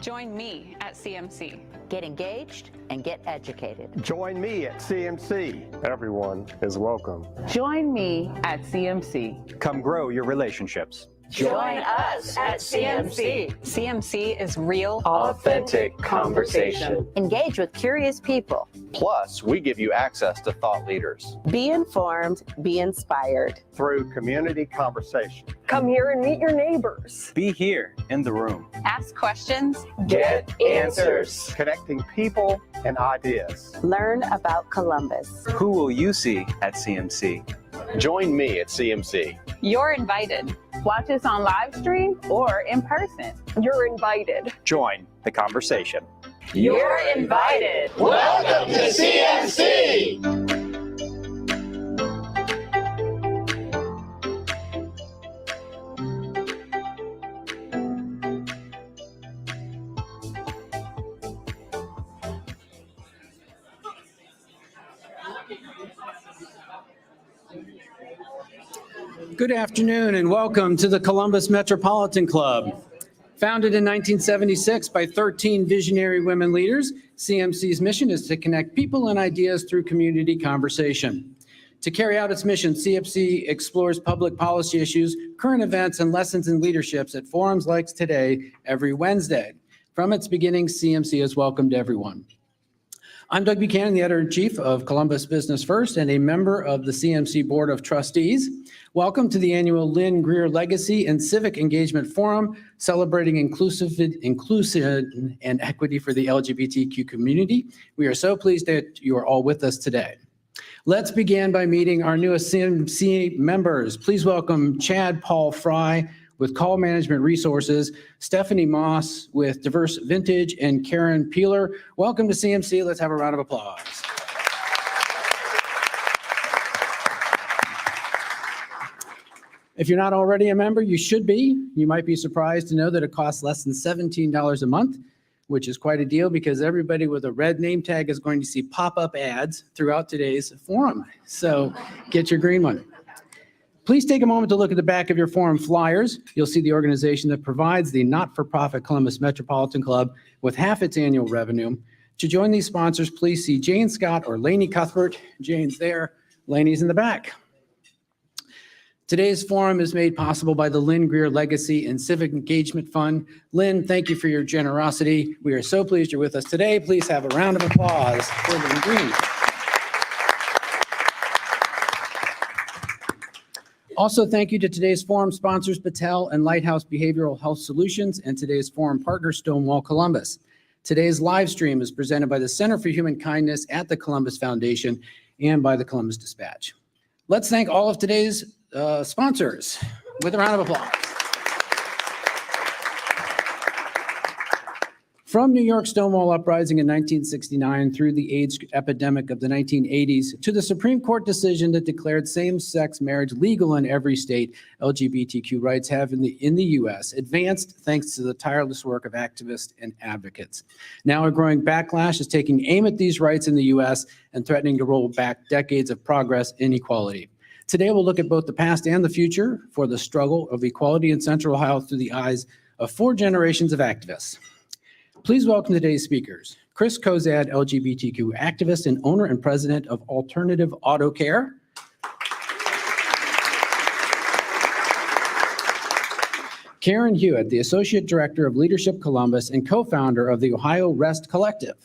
Join me at CMC. Get engaged and get educated. Join me at CMC. Everyone is welcome. Join me at CMC. Come grow your relationships. Join us at CMC. CMC is real, Authentic conversation. Engage with curious people. Plus, we give you access to thought leaders. Be informed, be inspired. Through community conversation. Come here and meet your neighbors. Be here in the room. ask questions, Get answers. Connecting people and ideas. Learn about Columbus. Who will you see at CMC? Join me at CMC. You're invited. Watch us on live stream or in person. You're invited. Join the conversation. You're invited. Welcome to CMC. Good afternoon and welcome to the Columbus Metropolitan Club. Founded in 1976 by 13 visionary women leaders, CMC's mission is to connect people and ideas through community conversation. To carry out its mission, CMC explores public policy issues, current events, and lessons in leaderships at forums like today every Wednesday. From its beginning, CMC has welcomed everyone. I'm Doug Buchanan, the editor-in-chief of Columbus Business First and a member of the CMC Board of Trustees. Welcome to the annual Lynn Greer Legacy and Civic Engagement Forum, celebrating inclusion and equity for the LGBTQ community. We are so pleased that you are all with us today. Let's begin by meeting our newest CMC members. Please welcome Chad Paul Fry with Call Management Resources, Stephanie Moss with Diverse Vintage, and Karen Peeler. Welcome to CMC. Let's have a round of applause. If you're not already a member, you should be. You might be surprised to know that it costs less than $17 a month, which is quite a deal because everybody with a red name tag is going to see pop-up ads throughout today's forum. So get your green one. Please take a moment to look at the back of your forum flyers. You'll see the organization that provides the not-for-profit Columbus Metropolitan Club with half its annual revenue. To join these sponsors, please see Jane Scott or Lainey Cuthbert. Jane's there, Lainey's in the back. Today's forum is made possible by the Lynn Greer Legacy and Civic Engagement Fund. Lynn, thank you for your generosity. We are so pleased you're with us today. Please have a round of applause for Lynn Greer. Also, thank you to today's forum sponsors, Patel and Lighthouse Behavioral Health Solutions, and today's forum partner, Stonewall Columbus. Today's live stream is presented by the Center for Human Kindness at the Columbus Foundation and by the Columbus Dispatch. Let's thank all of today's sponsors with a round of applause. From New York's Stonewall Uprising in 1969 through the AIDS epidemic of the 1980s to the Supreme Court decision that declared same-sex marriage legal in every state, LGBTQ rights have in the U.S. advanced thanks to the tireless work of activists and advocates. Now a growing backlash is taking aim at these rights in the U.S. and threatening to roll back decades of progress and equality. Today we'll look at both the past and the future for the struggle of equality in Central Ohio through the eyes of 4 generations of activists. Please welcome today's speakers. Chris Cozad, LGBTQ activist and owner and president of Alternative Auto Care. Karen Hewitt, the associate director of Leadership Columbus and co-founder of the Ohio Rest Collective.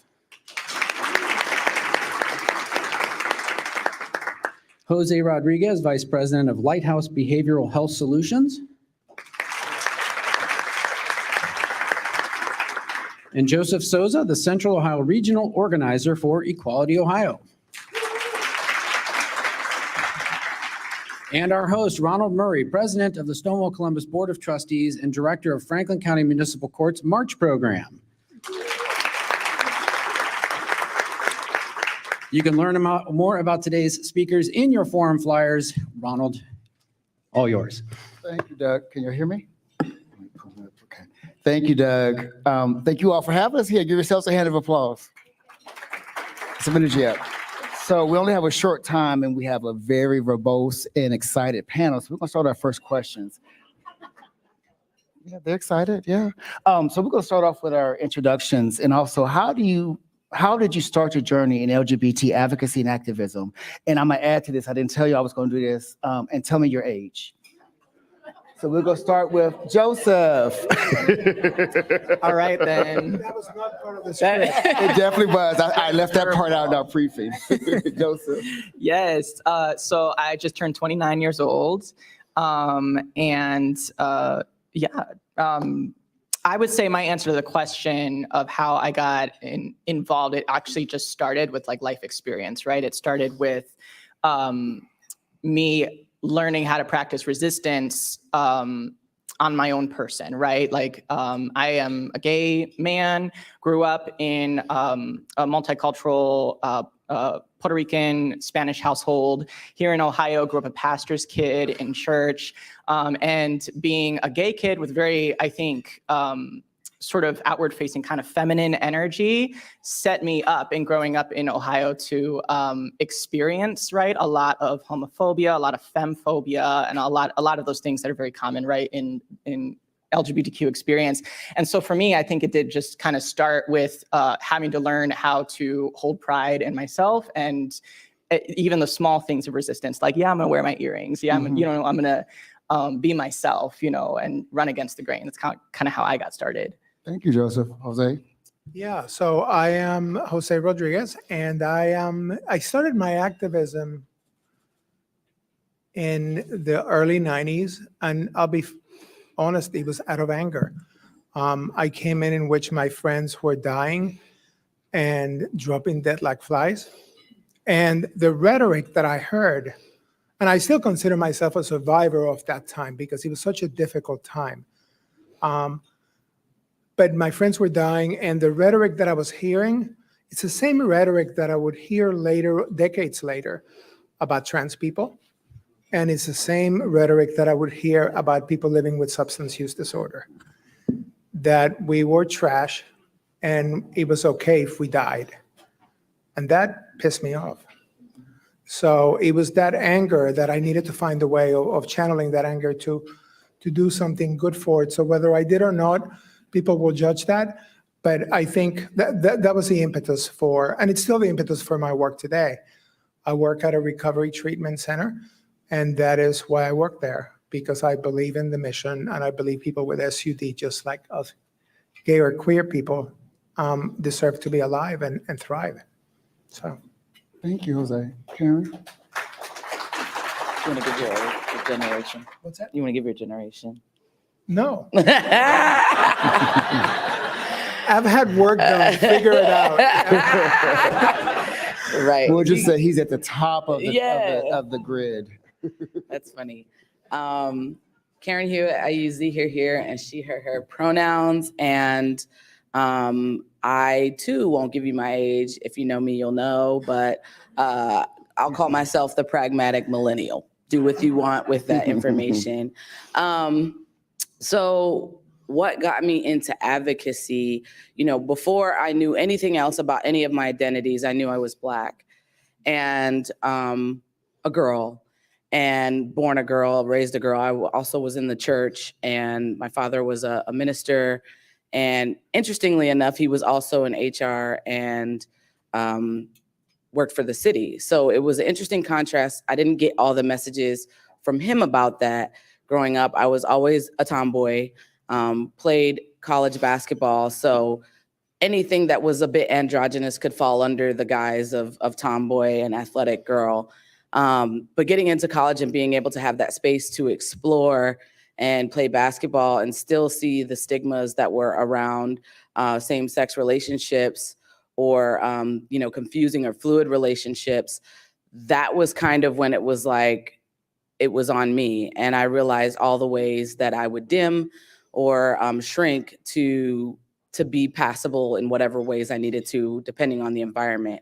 Jose Rodriguez, vice president of Lighthouse Behavioral Health Solutions. And Joseph Soza, the Central Ohio Regional Organizer for Equality Ohio. And our host, Ronald Murray, President of the Stonewall Columbus Board of Trustees and Director of Franklin County Municipal Court's March Program. You can learn more about today's speakers in your forum flyers. Ronald, all yours. Thank you, Doug. Can you hear me? Okay. Thank you, Doug. Thank you all for having us here. Give yourselves a hand of applause. Some energy up. So we only have a short time and we have a very verbose and excited panel. So we're going to start our first questions. Yeah, they're excited. Yeah. So we're going to start off with our introductions, and also how did you start your journey in LGBT advocacy and activism? And I'm going to add to this. I didn't tell you I was going to do this. And tell me your age. So we're going to start with Joseph. All right, then. That was not part of the script. It definitely was. I left that part out in our briefing. Joseph. Yes. So I just turned 29 years old. I would say my answer to the question of how I got involved, it actually just started with like life experience, right? It started with me learning how to practice resistance on my own person, right? Like I am a gay man, grew up in a multicultural Puerto Rican Spanish household here in Ohio, grew up a pastor's kid in church, and being a gay kid with very, I think, sort of outward facing kind of feminine energy set me up in growing up in Ohio to experience, right, a lot of homophobia, a lot of femphobia, and a lot of those things that are very common, right, in LGBTQ experience. And so for me, I think it did just kind of start with having to learn how to hold pride in myself and even the small things of resistance, like, yeah, I'm gonna wear my earrings. Yeah, I'm gonna be myself, and run against the grain. That's kind of how I got started. Thank you, Joseph. Jose. Yeah, so I am Jose Rodriguez, and I started my activism in the early 90s, and I'll be honest, it was out of anger. I came in which my friends were dying and dropping dead like flies. And the rhetoric that I heard, and I still consider myself a survivor of that time because it was such a difficult time. But my friends were dying, and the rhetoric that I was hearing, it's the same rhetoric that I would hear later, decades later, about trans people. And it's the same rhetoric that I would hear about people living with substance use disorder, that we were trash and it was okay if we died. And that pissed me off. So it was that anger that I needed to find a way of channeling that anger to do something good for it. So whether I did or not, people will judge that. But I think that was the impetus for, and it's still the impetus for my work today. I work at a recovery treatment center. And that is why I work there, because I believe in the mission, and I believe people with SUD, just like us, gay or queer people, deserve to be alive and thrive. So, Thank you, Jose. Karen. You want to give your generation? what's that? You want to give your generation? No. I've had work done. Figure it out. Right. We'll just say he's at the top of Yeah. of the grid. That's funny. Karen Hewitt, I use Z here, and she, her pronouns. And I too won't give you my age. If you know me, you'll know, but I'll call myself the pragmatic millennial. Do what you want with that information. So what got me into advocacy, before I knew anything else about any of my identities, I knew I was Black and a girl. And born a girl, raised a girl. I also was in the church, and my father was a minister. And interestingly enough, he was also in HR and worked for the city. So it was an interesting contrast. I didn't get all the messages from him about that. Growing up, I was always a tomboy, played college basketball. So anything that was a bit androgynous could fall under the guise of tomboy and athletic girl. But getting into college and being able to have that space to explore and play basketball and still see the stigmas that were around same-sex relationships or, confusing or fluid relationships, that was kind of when it was like, it was on me. And I realized all the ways that I would dim or shrink to be passable in whatever ways I needed to, depending on the environment.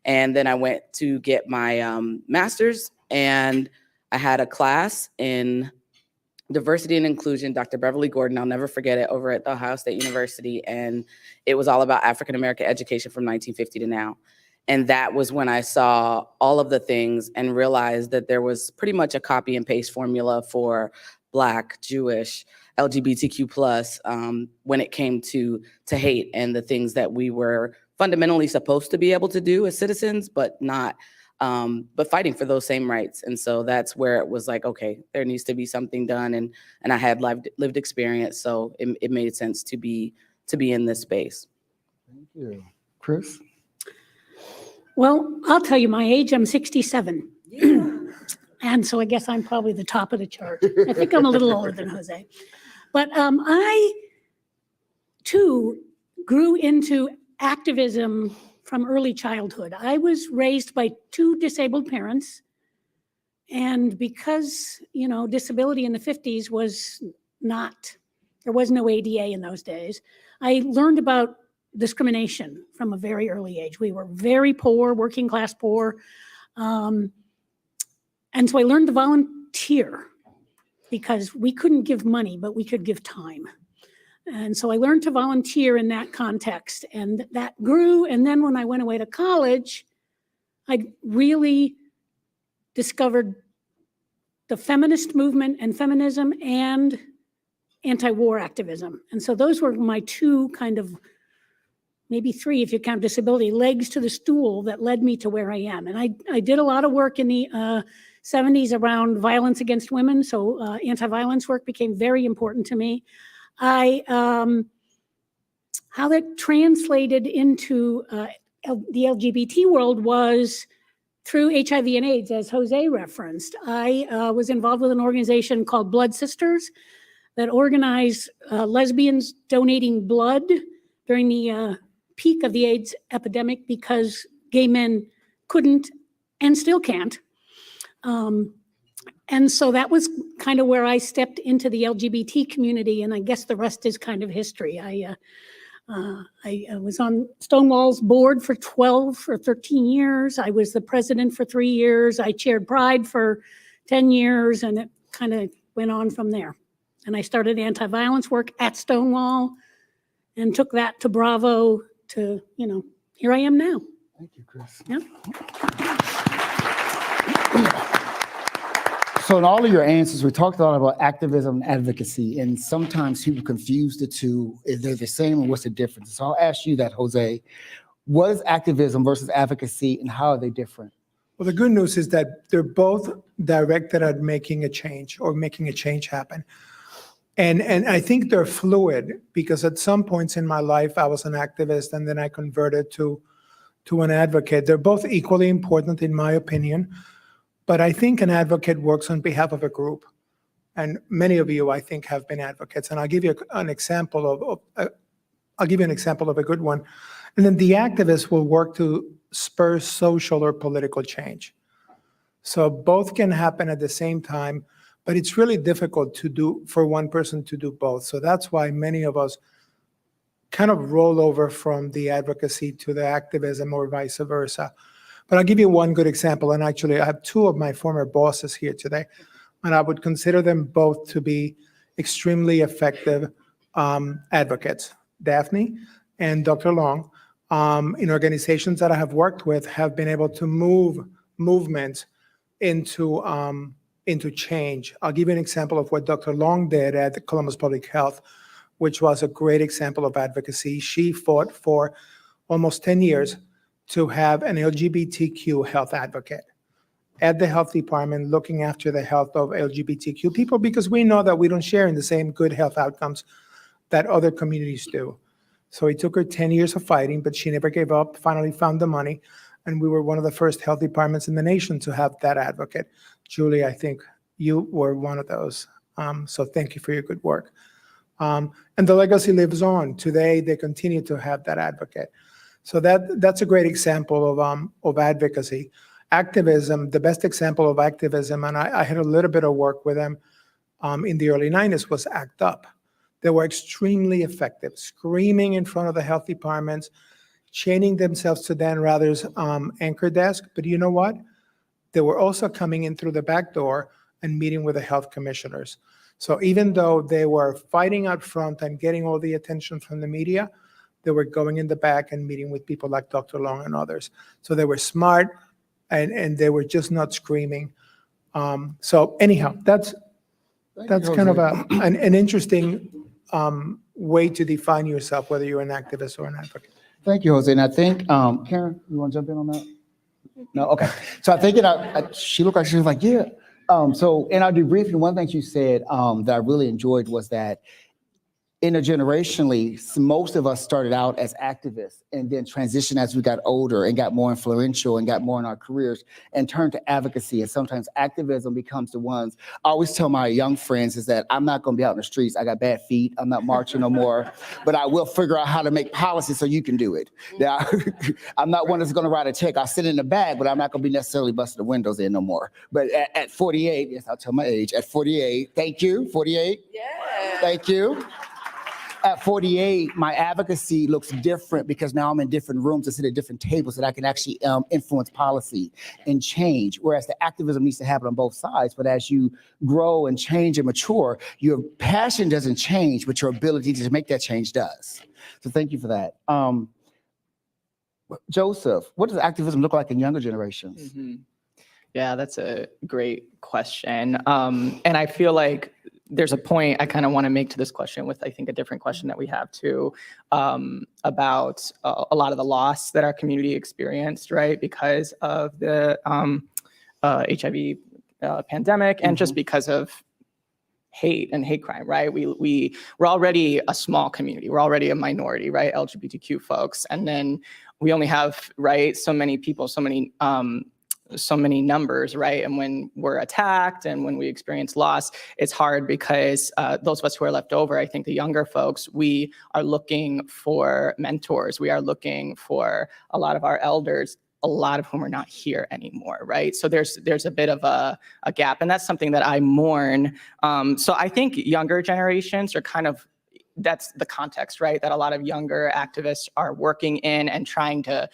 And then I went to get my master's, and I had a class in diversity and inclusion, Dr. Beverly Gordon, I'll never forget it, over at the Ohio State University. And it was all about African-American education from 1950 to now. And that was when I saw all of the things and realized that there was pretty much a copy and paste formula for Black, Jewish, LGBTQ plus when it came to hate and the things that we were fundamentally supposed to be able to do as citizens, but not, but fighting for those same rights. And so that's where it was like, okay, there needs to be something done. And I had lived experience, so it made sense to be in this space. Thank you. Chris? Well, I'll tell you my age. I'm 67. And so I guess I'm probably the top of the chart. I think I'm a little older than Jose. But I, too, grew into activism from early childhood. I was raised by two disabled parents. And because, you know, disability in the 50s was not, there was no ADA in those days, I learned about discrimination from a very early age. We were very poor, working class poor. And so I learned to volunteer because we couldn't give money, but we could give time. And so I learned to volunteer in that context, and that grew. And then when I went away to college, I really discovered the feminist movement and feminism and anti-war activism. And so those were my two kind of, maybe three if you count disability, legs to the stool that led me to where I am. And I did a lot of work in the 70s around violence against women. So anti-violence work became very important to me. How that translated into the LGBT world was through HIV and AIDS, as Jose referenced. I was involved with an organization called Blood Sisters that organized lesbians donating blood during the peak of the AIDS epidemic because gay men couldn't and still can't. And so that was kind of where I stepped into the LGBT community, and I guess the rest is kind of history. I was on Stonewall's board for 12 or 13 years. I was the president for 3 years. I chaired Pride for 10 years, and it kind of went on from there. And I started anti-violence work at Stonewall and took that to Bravo to, you know, here I am now. Thank you, Chris. Yeah. So in all of your answers, we talked a lot about activism and advocacy, and sometimes people confuse the two. Is they the same, or what's the difference? So I'll ask you that, Jose. What is activism versus advocacy, and how are they different? Well, the good news is that they're both directed at making a change or making a change happen. And I think they're fluid because at some points in my life, I was an activist and then I converted to an advocate. They're both equally important in my opinion, but I think an advocate works on behalf of a group. And many of you, I think, have been advocates. And I'll give you an example of a good one. And then the activist will work to spur social or political change. So both can happen at the same time, but it's really difficult to do for one person to do both. So that's why many of us kind of roll over from the advocacy to the activism or vice versa. But I'll give you one good example. And actually, I have two of my former bosses here today, and I would consider them both to be extremely effective advocates. Daphne and Dr. Long, in organizations that I have worked with, have been able to move movements into change. I'll give you an example of what Dr. Long did at Columbus Public Health, which was a great example of advocacy. She fought for almost 10 years to have an LGBTQ health advocate at the health department looking after the health of LGBTQ people, because we know that we don't share in the same good health outcomes that other communities do. So it took her 10 years of fighting, but she never gave up, finally found the money, and we were one of the first health departments in the nation to have that advocate. Julie, I think you were one of those. So thank you for your good work. And the legacy lives on. Today, they continue to have that advocate. So that's a great example of advocacy. Activism, the best example of activism, and I had a little bit of work with them in the early 90s, was ACT UP. They were extremely effective, screaming in front of the health departments, chaining themselves to Dan Rather's anchor desk. But you know what? They were also coming in through the back door and meeting with the health commissioners. So even though they were fighting out front and getting all the attention from the media, They were going in the back and meeting with people like Dr. Long and others. So they were smart and they were just not screaming. So anyhow, that's kind of an interesting way to define yourself, whether you're an activist or an advocate. Thank you, Jose. And I think, Karen, you want to jump in on that? No, okay. So I think she looked like she was like, yeah. So in our debriefing, one thing she said that I really enjoyed was that intergenerationally, most of us started out as activists and then transitioned as we got older and got more influential and got more in our careers and turned to advocacy. And sometimes activism becomes the ones. I always tell my young friends is that I'm not going to be out in the streets. I got bad feet. I'm not marching no more, but I will figure out how to make policy so you can do it. Now, I'm not one that's going to write a check. I'll sit in the bag, but I'm not going to be necessarily busting the windows in no more. But at 48, yes, I'll tell my age. At 48, thank you, 48. Yeah. Thank you. At 48, my advocacy looks different because now I'm in different rooms and sit at different tables that I can actually influence policy and change. Whereas the activism needs to happen on both sides. But as you grow and change and mature, your passion doesn't change, but your ability to make that change does. So thank you for that. Joseph, what does activism look like in younger generations? Mm-hmm. Yeah, that's a great question. And I feel like there's a point I kind of want to make to this question with, I think, a different question that we have too, about a lot of the loss that our community experienced, right, because of the HIV pandemic and just because of hate and hate crime, right? We're already a small community. We're already a minority, right? LGBTQ folks. And then we only have, right, so many people, so many numbers, right? And when we're attacked and when we experience loss, it's hard because those of us who are left over, I think the younger folks, we are looking for mentors. We are looking for a lot of our elders, a lot of whom are not here anymore, right? So there's a bit of a gap, and that's something that I mourn. So I think younger generations are kind of, that's the context, right? That a lot of younger activists are working in and trying to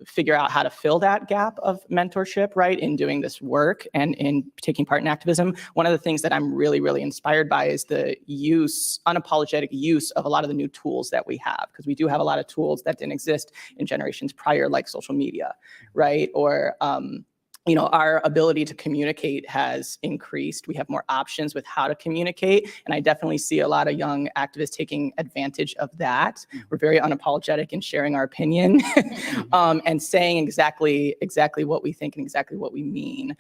figure out how to fill that gap of mentorship, right, in doing this work and in taking part in activism. One of the things that I'm really, really inspired by is the unapologetic use of a lot of the new tools that we have, because we do have a lot of tools that didn't exist in generations prior, like social media, right, or our ability to communicate has increased. We have more options with how to communicate. And I definitely see a lot of young activists taking advantage of that. We're very unapologetic in sharing our opinion and saying exactly what we think and exactly what we mean.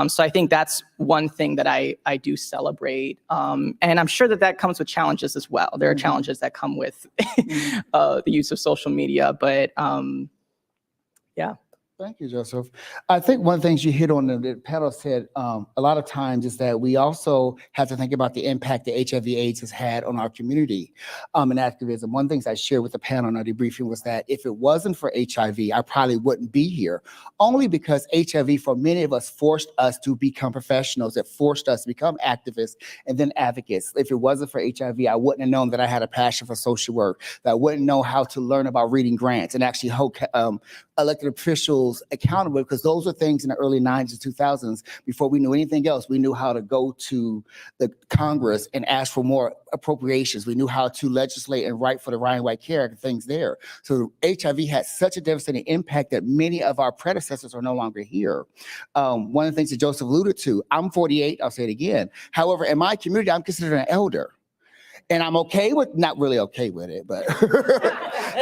So I think that's one thing that I do celebrate. And I'm sure that comes with challenges as well. There are challenges that come with the use of social media, but yeah. Thank you, Joseph. I think one of the things you hit on, the panel said a lot of times, is that we also have to think about the impact that HIV/AIDS has had on our community and activism. One of the things I shared with the panel in our debriefing was that if it wasn't for HIV, I probably wouldn't be here, only because HIV, for many of us, forced us to become professionals. It forced us to become activists and then advocates. If it wasn't for HIV, I wouldn't have known that I had a passion for social work, that I wouldn't know how to learn about reading grants and actually hold elected officials accountable, because those are things in the early 90s and 2000s. Before we knew anything else, we knew how to go to the Congress and ask for more appropriations. We knew how to legislate and write for the Ryan White Care and things there. So HIV had such a devastating impact that many of our predecessors are no longer here. One of the things that Joseph alluded to, I'm 48, I'll say it again. However, in my community, I'm considered an elder. And I'm not really okay with it, but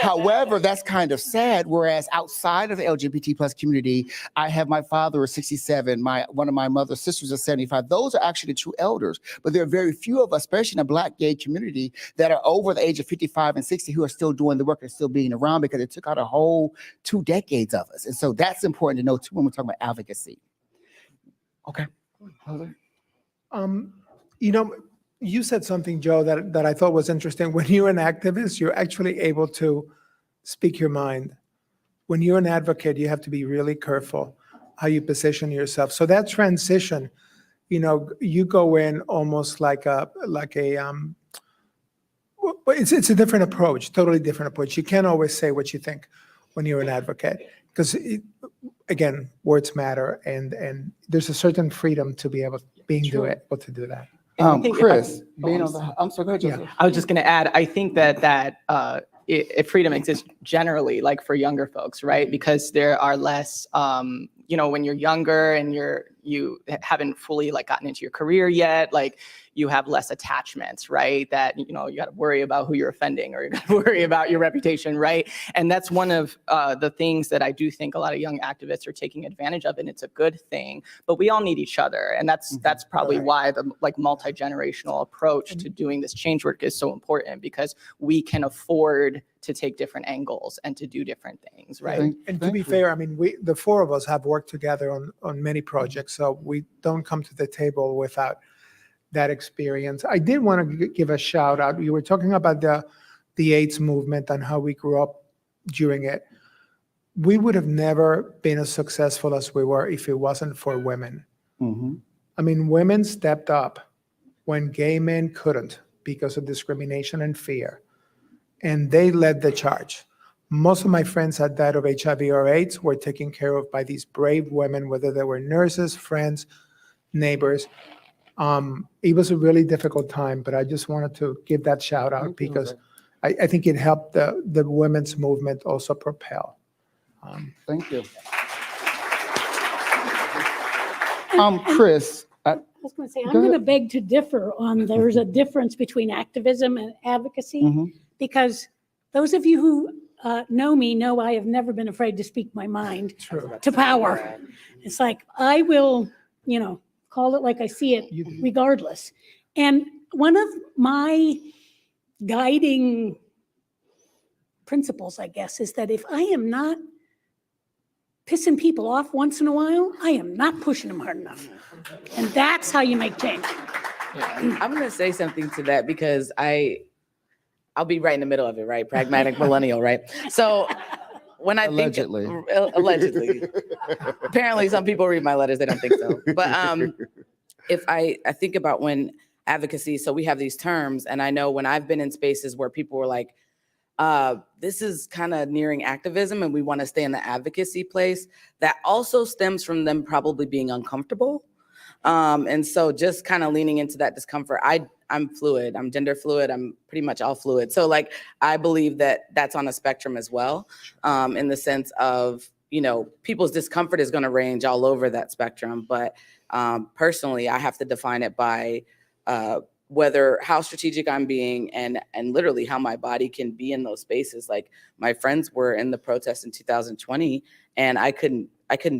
however, that's kind of sad. Whereas outside of the LGBT plus community, I have my father is 67, one of my mother's sisters is 75. Those are actually true elders, but there are very few of us, especially in the Black gay community, that are over the age of 55 and 60 who are still doing the work and still being around, because it took out a whole 2 decades of us. And so that's important to know too when we're talking about advocacy. Okay. You said something, Joe, that I thought was interesting. When you're an activist, you're actually able to speak your mind. When you're an advocate, you have to be really careful how you position yourself. So that transition, you go in almost it's a different approach, totally different approach. You can't always say what you think when you're an advocate, because again, words matter, and there's a certain freedom to be able to do that. And I think if I- Chris, being on the, I'm sorry, go ahead, José. I was just going to add, I think that if freedom exists generally, like for younger folks, right? Because there are less, when you're younger and you haven't fully like gotten into your career yet, like you have less attachments, right? That, you got to worry about who you're offending or you got to worry about your reputation, right? And that's one of the things that I do think a lot of young activists are taking advantage of, and it's a good thing. But we all need each other, and that's probably why the like multi-generational approach to doing this change work is so important, because we can afford to take different angles and to do different things, right? And to be fair, I mean, the four of us have worked together on many projects, so we don't come to the table without that experience. I did want to give a shout out. You were talking about the AIDS movement and how we grew up during it. We would have never been as successful as we were if it wasn't for women. I mean, women stepped up when gay men couldn't because of discrimination and fear, and they led the charge. Most of my friends that died of HIV or AIDS were taken care of by these brave women, whether they were nurses, friends, neighbors. It was a really difficult time, but I just wanted to give that shout out because I think it helped the women's movement also propel. Thank you. Chris. I was going to say, I'm going to beg to differ on there's a difference between activism and advocacy, because those of you who know me know I have never been afraid to speak my mind to power. It's like, I will, call it like I see it regardless. And one of my guiding principles, I guess, is that if I am not pissing people off once in a while, I am not pushing them hard enough. And that's how you make change. I'm going to say something to that because I'll be right in the middle of it, right? Pragmatic millennial, right? So when I Allegedly. think allegedly, apparently some people read my letters, they don't think so. But if I think about when advocacy, so we have these terms, and I know when I've been in spaces where people were like, this is kind of nearing activism and we want to stay in the advocacy place, that also stems from them probably being uncomfortable. And so just kind of leaning into that discomfort. I'm fluid, I'm gender fluid, I'm pretty much all fluid. So like, I believe that that's on a spectrum as well, in the sense of, people's discomfort is going to range all over that spectrum. But personally, I have to define it by whether how strategic I'm being and literally how my body can be in those spaces. Like my friends were in the protest in 2020 and I couldn't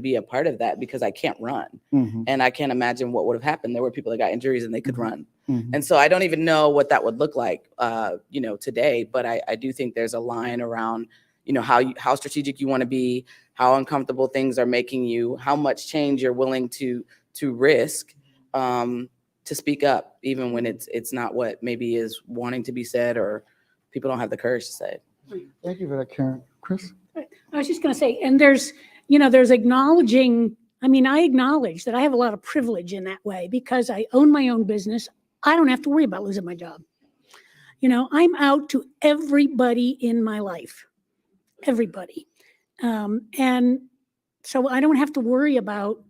be a part of that because I can't run. And I can't imagine what would have happened. There were people that got injuries and they could run. And so I don't even know what that would look like, today, but I do think there's a line around, how strategic you want to be, how uncomfortable things are making you, how much change you're willing to risk, to speak up, even when it's not what maybe is wanting to be said or people don't have the courage to say it. Thank you for that, Karen. Chris? I was just going to say, and there's acknowledging, I acknowledge that I have a lot of privilege in that way because I own my own business. I don't have to worry about losing my job. I'm out to everybody in my life, everybody. And so I don't have to worry about,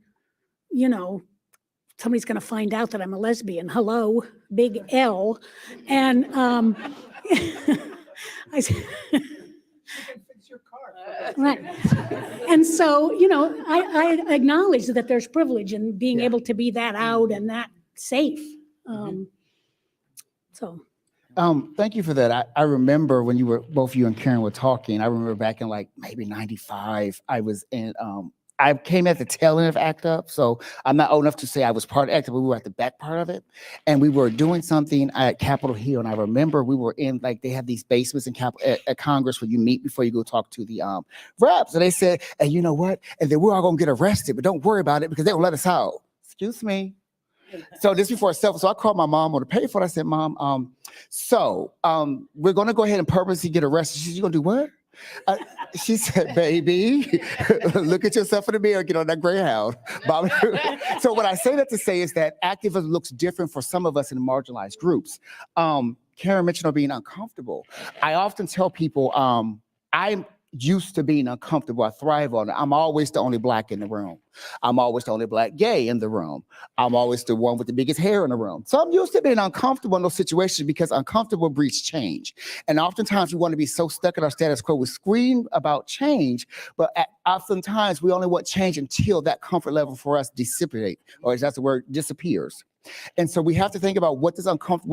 somebody's going to find out that I'm a lesbian. Hello, big L. And right. And so, I acknowledge that there's privilege in being able to be that out and that safe. Thank you for that. I remember when both you and Karen were talking, I remember back in like maybe 95, I was in, I came at the tail end of ACT UP, so I'm not old enough to say I was part of ACT UP, but we were at the back part of it. And we were doing something at Capitol Hill. And I remember we were in, like, they have these basements at Congress where you meet before you go talk to the reps. And they said, and you know what? And then we're all gonna get arrested, but don't worry about it because they won't let us out. Excuse me. So this before itself. So I called my mom on the payphone. I said, Mom, we're gonna go ahead and purposely get arrested. She said, you gonna do what? She said, baby, look at yourself in the mirror, get on that Greyhound. So what I say that to say is that activism looks different for some of us in marginalized groups. Karen mentioned being uncomfortable. I often tell people, used to being uncomfortable. I thrive on it. I'm always the only Black in the room. I'm always the only Black gay in the room. I'm always the one with the biggest hair in the room. So I'm used to being uncomfortable in those situations because uncomfortable breeds change. And oftentimes we want to be so stuck in our status quo. We scream about change, but oftentimes we only want change until that comfort level for us dissipate, or is that the word, disappears. And so we have to think about what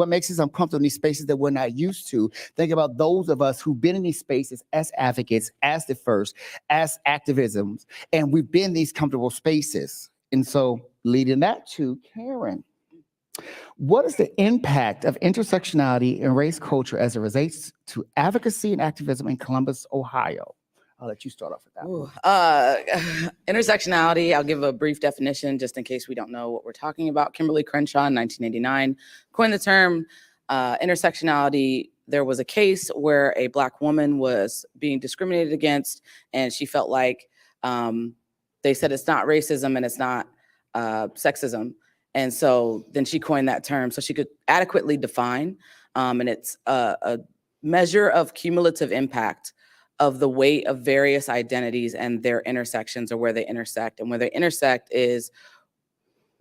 makes us uncomfortable in these spaces that we're not used to. Think about those of us who've been in these spaces as advocates, as the first, as activisms, and we've been in these comfortable spaces. And so leading that to Karen, what is the impact of intersectionality and race culture as it relates to advocacy and activism in Columbus, Ohio? I'll let you start off with that. Intersectionality, I'll give a brief definition just in case we don't know what we're talking about. Kimberly Crenshaw in 1989 coined the term intersectionality. There was a case where a Black woman was being discriminated against, and she felt like they said it's not racism and it's not sexism. And so then she coined that term so she could adequately define, and it's a measure of cumulative impact of the weight of various identities and their intersections, or where they intersect. And where they intersect is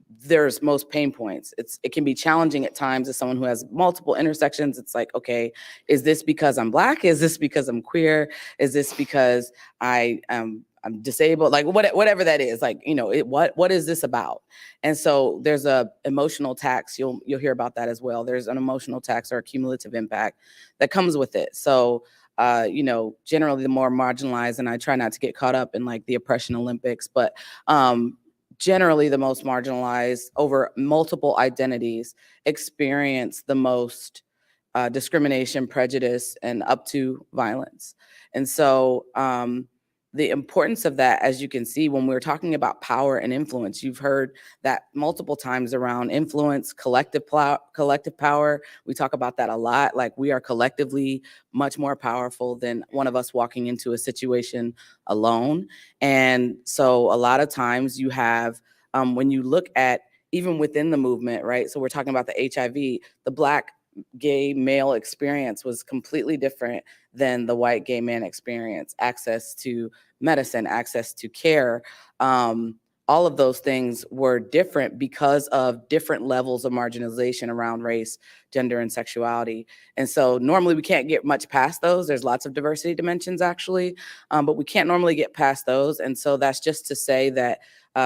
there's most pain points. It can be challenging at times as someone who has multiple intersections. It's like, okay, is this because I'm Black? Is this because I'm queer? Is this because I'm disabled? Like whatever that is, like, you know, what is this about? And so there's a emotional tax. You'll hear about that as well. There's an emotional tax or a cumulative impact that comes with it. So you know, generally the more marginalized, and I try not to get caught up in like the oppression Olympics, but generally the most marginalized over multiple identities experience the most discrimination, prejudice, and up to violence. And so the importance of that, as you can see, when we're talking about power and influence, you've heard that multiple times around influence, collective power. We talk about that a lot. Like, we are collectively much more powerful than one of us walking into a situation alone. And so a lot of times you have, when you look at even within the movement, right? So we're talking about the HIV, the Black gay male experience was completely different than the white gay man experience. Access to medicine, access to care, all of those things were different because of different levels of marginalization around race, gender, and sexuality. And so normally we can't get much past those. There's lots of diversity dimensions actually, but we can't normally get past those. And so that's just to say that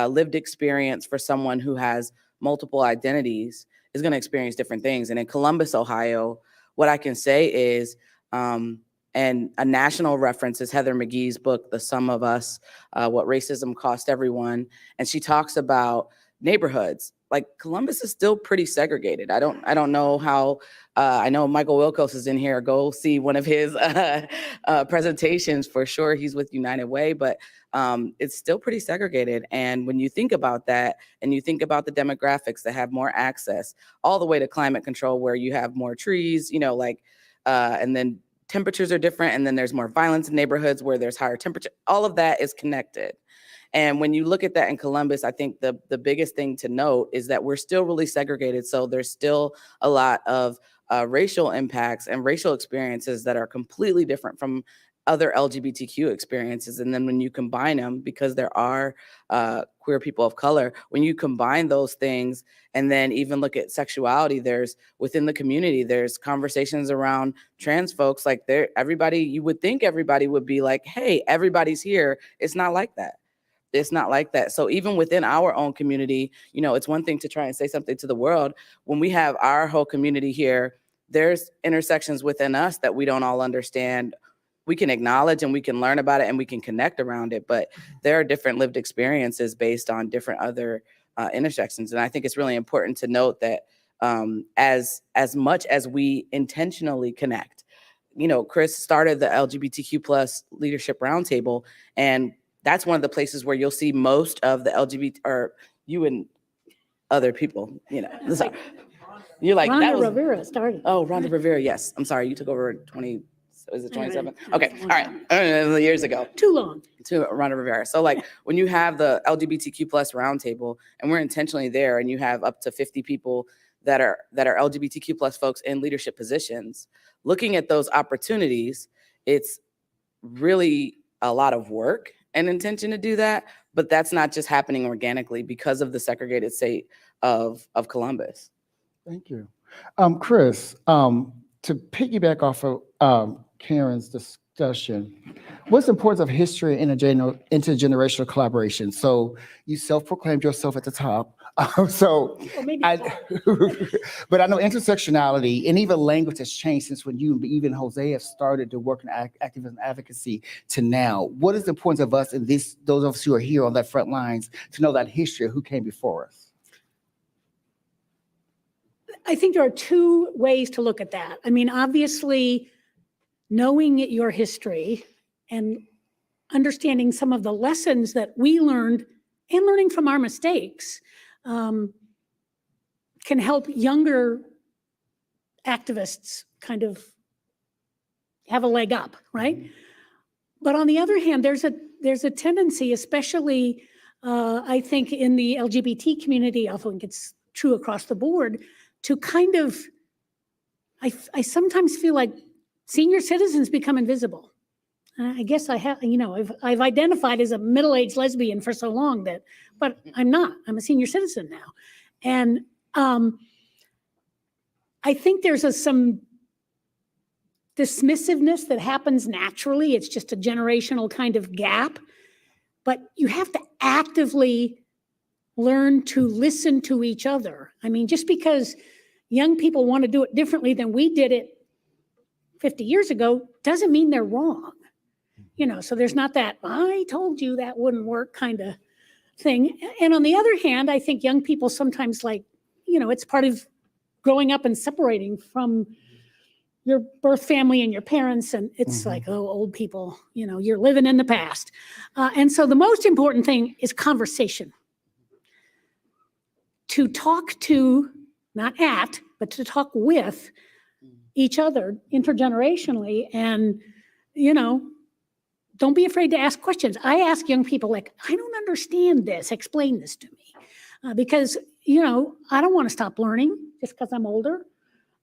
lived experience for someone who has multiple identities is going to experience different things. And in Columbus, Ohio, what I can say is, and a national reference is Heather McGhee's book, The Sum of Us, What Racism Cost Everyone. And she talks about neighborhoods. Like, Columbus is still pretty segregated. I don't know how, I know Michael Wilkos is in here. Go see one of his presentations for sure. He's with United Way, but it's still pretty segregated. And when you think about that, and you think about the demographics that have more access, all the way to climate control, where you have more trees, you know, like, and then temperatures are different. And then there's more violence in neighborhoods where there's higher temperature. All of that is connected. And when you look at that in Columbus, I think the biggest thing to note is that we're still really segregated. So there's still a lot of racial impacts and racial experiences that are completely different from other LGBTQ experiences. And then when you combine them, because there are queer people of color, when you combine those things and then even look at sexuality, there's within the community, there's conversations around trans folks. Like, everybody, you would think everybody would be like, hey, everybody's here. It's not like that. It's not like that. So even within our own community, you know, it's one thing to try and say something to the world. When we have our whole community here, there's intersections within us that we don't all understand. We can acknowledge and we can learn about it and we can connect around it, but there are different lived experiences based on different other intersections. And I think it's really important to note that as much as we intentionally connect, you know, Chris started the LGBTQ plus leadership roundtable, and that's one of the places where you'll see most of the LGBT, or you and other people, you know. You're like, Rhonda Rivera started. Oh, Rhonda Rivera, yes. I'm sorry, you took over 27? Okay, all right, years ago. Too long. To Ronald Rivera. So like, when you have the LGBTQ plus roundtable, and we're intentionally there, and you have up to 50 people that are LGBTQ plus folks in leadership positions, looking at those opportunities, it's really a lot of work and intention to do that, but that's not just happening organically because of the segregated state of Columbus. Thank you. Chris, to piggyback off of Karen's discussion, what's the importance of history and intergenerational collaboration? So you self-proclaimed yourself at the top. So, but I know intersectionality and even language has changed since when you and even Jose have started to work in activism advocacy to now. What is the importance of us and those of us who are here on that front lines to know that history of who came before us? I think there are two ways to look at that. I mean, obviously, knowing your history and understanding some of the lessons that we learned and learning from our mistakes can help younger activists kind of have a leg up, right? But on the other hand, there's a tendency, especially I think in the LGBT community, I think it's true across the board, to kind of, I sometimes feel like senior citizens become invisible. I guess I have, I've identified as a middle-aged lesbian for so long but I'm not. I'm a senior citizen now. And I think there's some dismissiveness that happens naturally. It's just a generational kind of gap. But you have to actively learn to listen to each other. I mean, just because young people want to do it differently than we did it 50 years ago doesn't mean they're wrong. So there's not that, I told you that wouldn't work kind of thing. And on the other hand, I think young people sometimes it's part of growing up and separating from your birth family and your parents. And it's like, oh, old people, you're living in the past. And so the most important thing is conversation. To talk to, not at, but to talk with each other intergenerationally. And, don't be afraid to ask questions. I ask young people I don't understand this. Explain this to me. Because, I don't want to stop learning just because I'm older.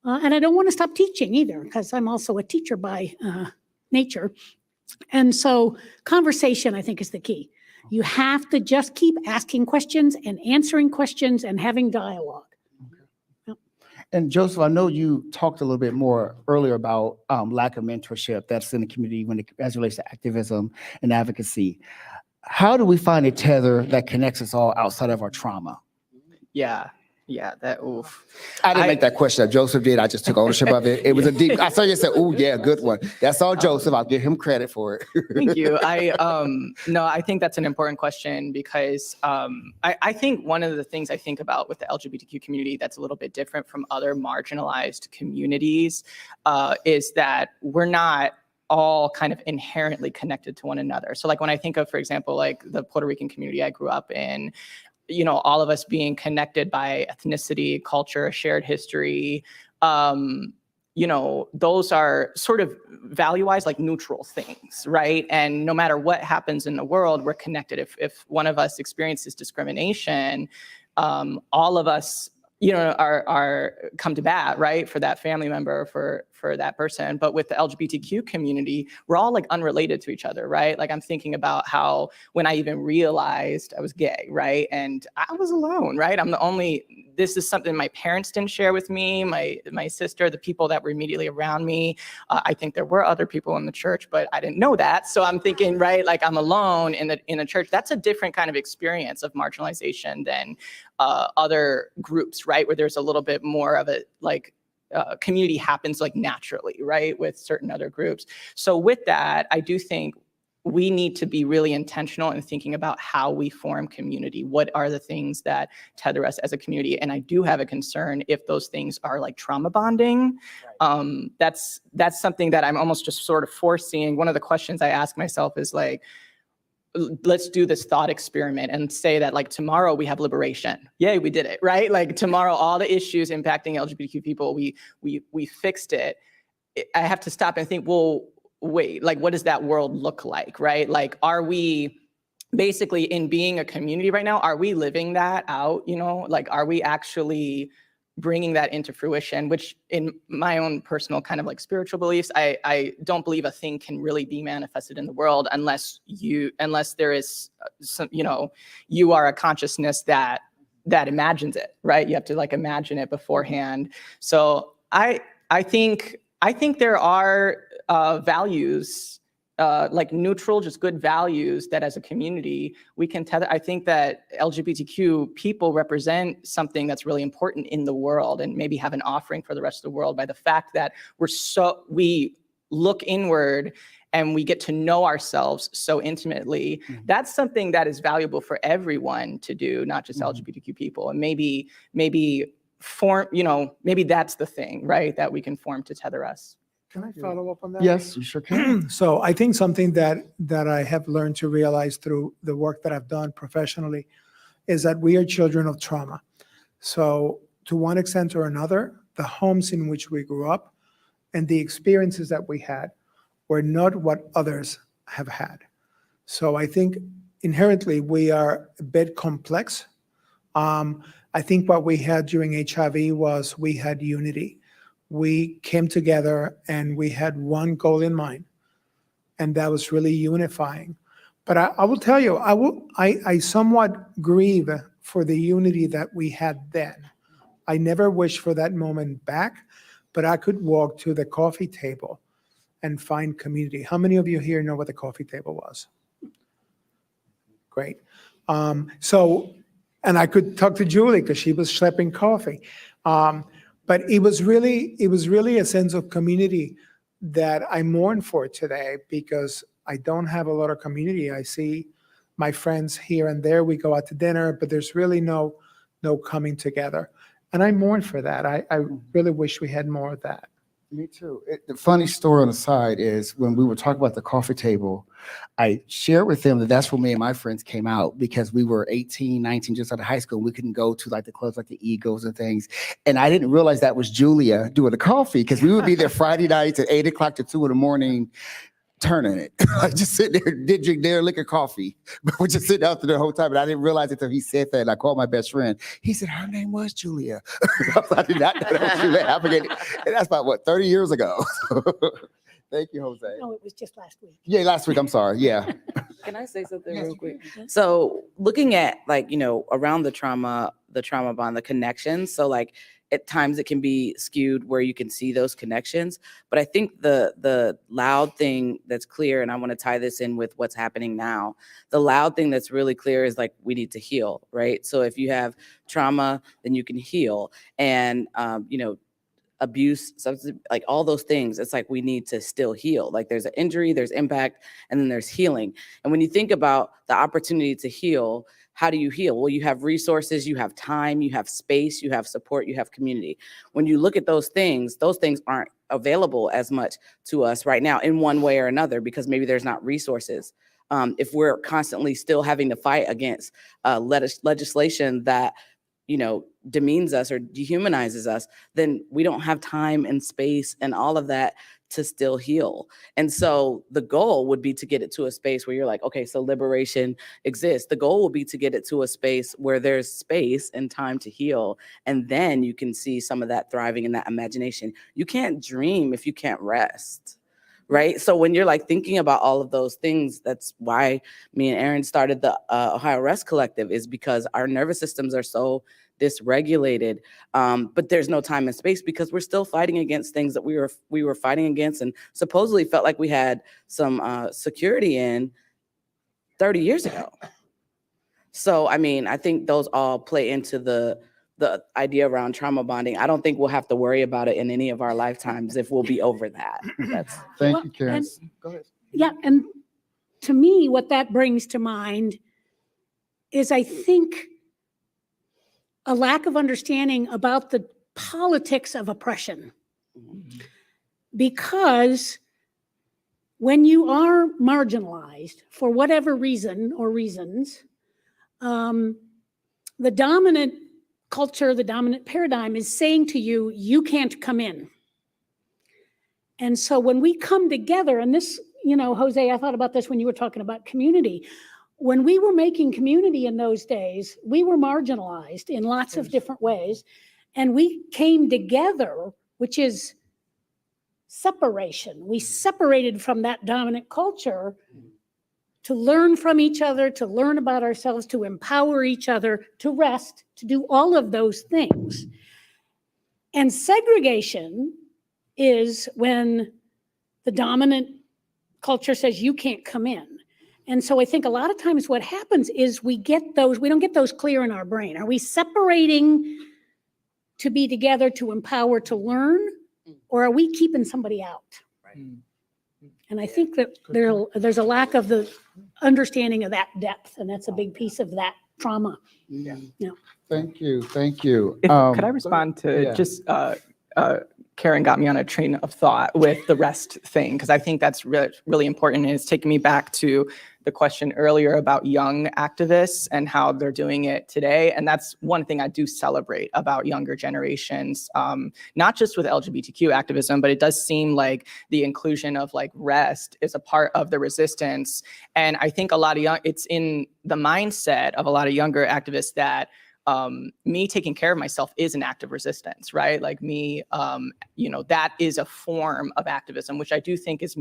And I don't want to stop teaching either because I'm also a teacher by nature. And so conversation, I think, is the key. You have to just keep asking questions and answering questions and having dialogue. And Joseph, I know you talked a little bit more earlier about lack of mentorship that's in the community as it relates to activism and advocacy. How do we find a tether that connects us all outside of our trauma? Yeah, that, oof. I didn't make that question. Joseph did. I just took ownership of it. It was a deep, I saw you said, oh yeah, good one. That's all Joseph. I'll give him credit for it. Thank you. I think that's an important question because I think one of the things I think about with the LGBTQ community that's a little bit different from other marginalized communities is that we're not all kind of inherently connected to one another. So when I think of, for example, the Puerto Rican community I grew up in, all of us being connected by ethnicity, culture, shared history, those are sort of value-wise neutral things, right? And no matter what happens in the world, we're connected. If one of us experiences discrimination, all of us, are come to bat, right, for that family member, for that person. But with the LGBTQ community, we're all unrelated to each other, right? I'm thinking about how when I even realized I was gay, right, and I was alone, right? I'm the only. This is something my parents didn't share with me, my sister, the people that were immediately around me. I think there were other people in the church, but I didn't know that. So I'm thinking, right, I'm alone in the church. That's a different kind of experience of marginalization than other groups, right, where there's a little bit more of a community happens naturally, right, with certain other groups. So with that, I do think we need to be really intentional in thinking about how we form community. What are the things that tether us as a community? And I do have a concern if those things are trauma bonding. Right. That's something that I'm almost just sort of foreseeing. One of the questions I ask myself is let's do this thought experiment and say that tomorrow we have liberation. Yay, we did it, right? Tomorrow, all the issues impacting LGBTQ people, we fixed it. I have to stop and think, well, wait, what does that world look like, right? Are we basically in being a community right now, are we living that out? Are we actually bringing that into fruition, which in my own personal kind of like spiritual beliefs, I don't believe a thing can really be manifested in the world unless there is some, you are a consciousness that imagines it, right? You have to like imagine it beforehand. So I think there are values, like neutral, just good values that as a community we can tether. I think that LGBTQ people represent something that's really important in the world and maybe have an offering for the rest of the world by the fact that we look inward and we get to know ourselves so intimately. That's something that is valuable for everyone to do, not just LGBTQ people. And maybe form, maybe that's the thing, right? That we can form to tether us. Can I follow up on that? Yes, you sure can. So I think something that I have learned to realize through the work that I've done professionally is that we are children of trauma. So to one extent or another, the homes in which we grew up and the experiences that we had were not what others have had. So I think inherently we are a bit complex. I think what we had during HIV was we had unity. We came together and we had one goal in mind, and that was really unifying. But I will tell you, I somewhat grieve for the unity that we had then. I never wish for that moment back, but I could walk to the coffee table and find community. How many of you here know what the coffee table was? Great. And I could talk to Julie because she was schlepping coffee. But it was really a sense of community that I mourn for today because I don't have a lot of community. I see my friends here and there. We go out to dinner, but there's really no coming together. And I mourn for that. I really wish we had more of that. Me too. The funny story on the side is when we were talking about the coffee table, I shared with them that that's when me and my friends came out because we were 18, 19, just out of high school. We couldn't go to like the clubs like the Eagles and things. And I didn't realize that was Julia doing the coffee because we would be there Friday nights at 8 o'clock to 2 in the morning turning it. I just sit there, did drink their liquor coffee, but we're just sitting out there the whole time. And I didn't realize it until he said that. And I called my best friend. He said, her name was Julia. I did not know that was Julia. I forget it. And that's about 30 years ago. Thank you, Jose. No, it was just last week. Yeah, last week. I'm sorry. Yeah. Can I say something real quick? So looking at around the trauma bond, the connections. So like at times it can be skewed where you can see those connections. But I think the loud thing that's clear, and I want to tie this in with what's happening now, the loud thing that's really clear is like we need to heal, right? So if you have trauma, then you can heal. And, abuse, substance, like all those things, it's like we need to still heal. Like there's an injury, there's impact, and then there's healing. And when you think about the opportunity to heal, how do you heal? Well, you have resources, you have time, you have space, you have support, you have community. When you look at those things aren't available as much to us right now in one way or another because maybe there's not resources. If we're constantly still having to fight against legislation that demeans us or dehumanizes us, then we don't have time and space and all of that to still heal. And so the goal would be to get it to a space where you're like, okay, so liberation exists. The goal will be to get it to a space where there's space and time to heal. And then you can see some of that thriving in that imagination. You can't dream if you can't rest. Right. So when you're like thinking about all of those things, that's why me and Aaron started the Ohio Rest Collective, is because our nervous systems are so dysregulated. But there's no time and space because we're still fighting against things that we were fighting against and supposedly felt like we had some security in 30 years ago. So, I mean, I think those all play into the idea around trauma bonding. I don't think we'll have to worry about it in any of our lifetimes if we'll be over that. Thank you, Karen. Go ahead. Yeah, and to me, what that brings to mind is I think a lack of understanding about the politics of oppression. Because when you are marginalized for whatever reason or reasons, the dominant culture, the dominant paradigm is saying to you, you can't come in. And so when we come together, and this, Jose, I thought about this when you were talking about community. When we were making community in those days, we were marginalized in lots of different ways. And we came together, which is separation. We separated from that dominant culture to learn from each other, to learn about ourselves, to empower each other, to rest, to do all of those things. And segregation is when the dominant culture says you can't come in. And so I think a lot of times what happens is we don't get those clear in our brain. Are we separating to be together, to empower, to learn, or are we keeping somebody out? And I think that there's a lack of the understanding of that depth, and that's a big piece of that trauma. Yeah. Yeah. Thank you. Thank you. Could I respond to yeah. just Karen got me on a train of thought with the rest thing, because I think that's really important. And it's taking me back to the question earlier about young activists and how they're doing it today. And that's one thing I do celebrate about younger generations, not just with LGBTQ activism, but it does seem like the inclusion of like rest is a part of the resistance. And I think it's in the mindset of a lot of younger activists that me taking care of myself is an act of resistance, right? Like me, that is a form of activism, which I do think is,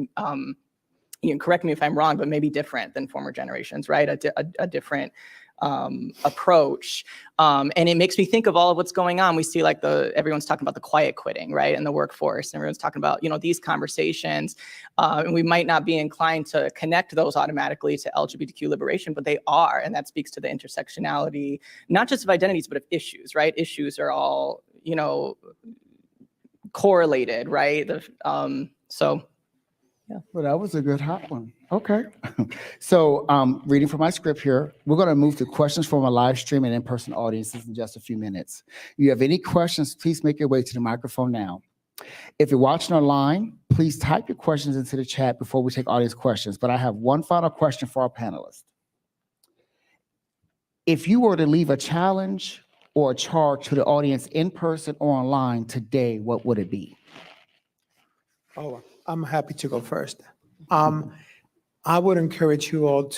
you can correct me if I'm wrong, but maybe different than former generations, right? A different approach. And it makes me think of all of what's going on. We see like everyone's talking about the quiet quitting, right? In the workforce, and everyone's talking about, these conversations. And we might not be inclined to connect those automatically to LGBTQ liberation, but they are. And that speaks to the intersectionality, not just of identities, but of issues, right? Issues are all, correlated, right? Yeah. Well, that was a good hot one. Okay. So reading from my script here, we're going to move to questions from our live stream and in-person audiences in just a few minutes. If you have any questions, please make your way to the microphone now. If you're watching online, please type your questions into the chat before we take audience questions. But I have one final question for our panelists. If you were to leave a challenge or a charge to the audience in person or online today, what would it be? Oh, I'm happy to go first. I would encourage you all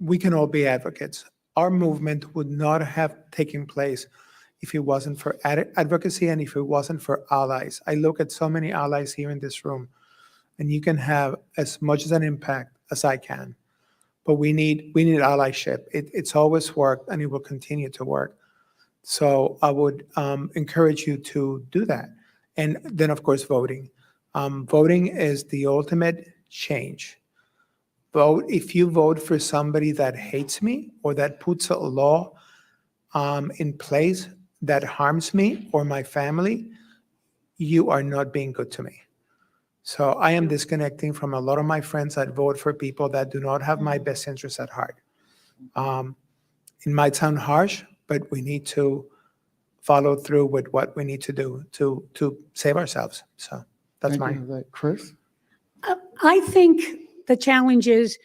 we can all be advocates. Our movement would not have taken place if it wasn't for advocacy and if it wasn't for allies. I look at so many allies here in this room, and you can have as much as an impact as I can, but we need allyship. It's always worked and it will continue to work. So I would encourage you to do that. And then, of course, voting. Voting is the ultimate change. Vote. If you vote for somebody that hates me or that puts a law in place that harms me or my family, you are not being good to me. So I am disconnecting from a lot of my friends that vote for people that do not have my best interests at heart. It might sound harsh, but we need to follow through with what we need to do to save ourselves. So that's mine. Chris? I think the challenge is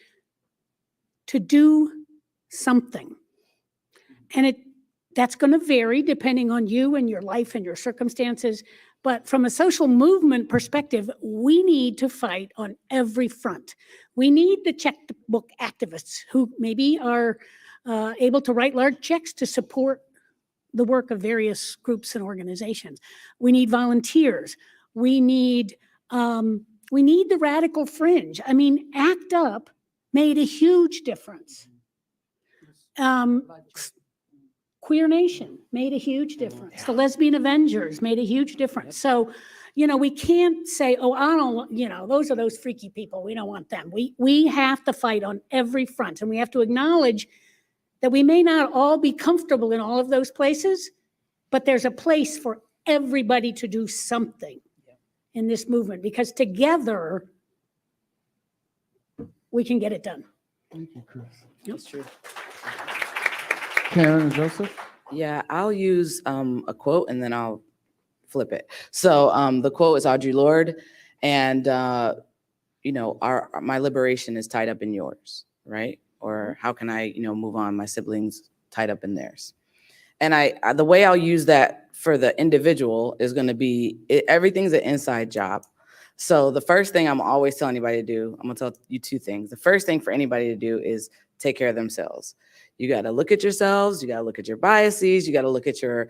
to do something. And that's going to vary depending on you and your life and your circumstances. But from a social movement perspective, we need to fight on every front. We need the checkbook activists who maybe are able to write large checks to support the work of various groups and organizations. We need volunteers. We need the radical fringe. I mean, ACT UP made a huge difference. Queer Nation made a huge difference. The Lesbian Avengers made a huge difference. So, we can't say, oh, I don't, those are those freaky people. We don't want them. We have to fight on every front, and we have to acknowledge that we may not all be comfortable in all of those places, but there's a place for everybody to do something in this movement, because together we can get it done. Thank you, Chris. That's true. Karen and Joseph? Yeah, I'll use a quote and then I'll flip it. So the quote is Audre Lorde, and my liberation is tied up in yours, right? Or how can I, move on? My siblings tied up in theirs. And the way I'll use that for the individual is going to be, everything's an inside job. So the first thing I'm always telling anybody to do, I'm going to tell you two things. The first thing for anybody to do is take care of themselves. You got to look at yourselves. You got to look at your biases. You got to look at your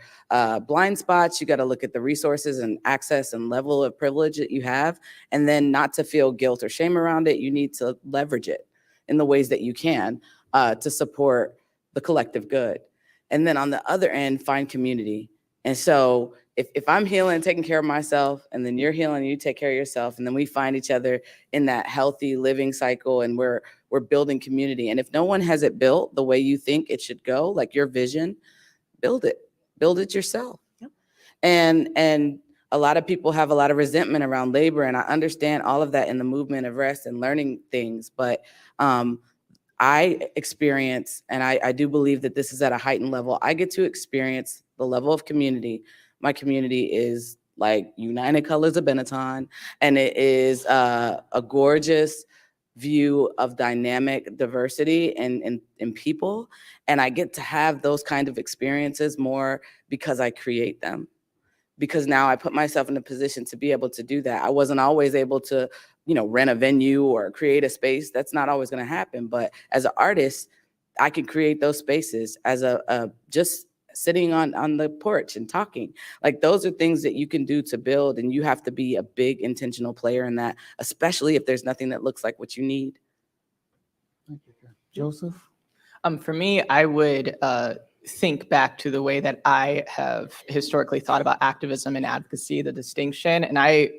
blind spots. You got to look at the resources and access and level of privilege that you have. And then not to feel guilt or shame around it, you need to leverage it in the ways that you can to support the collective good. And then on the other end, find community. And so if I'm healing, taking care of myself, and then you're healing, you take care of yourself, and then we find each other in that healthy living cycle, and we're building community. And if no one has it built the way you think it should go, like your vision, build it yourself. Yep. And a lot of people have a lot of resentment around labor, and I understand all of that in the movement of rest and learning things. But I experience, and I do believe that this is at a heightened level, I get to experience the level of community. My community is like United Colors of Benetton, and it is a gorgeous view of dynamic diversity in people. And I get to have those kind of experiences more because I create them. Because now I put myself in a position to be able to do that. I wasn't always able to, rent a venue or create a space. That's not always going to happen. But as an artist, I can create those spaces as a just sitting on the porch and talking. Like, those are things that you can do to build, and you have to be a big intentional player in that, especially if there's nothing that looks like what you need. Thank you. Joseph? For me, I would think back to the way that I have historically thought about activism and advocacy, the distinction. And I,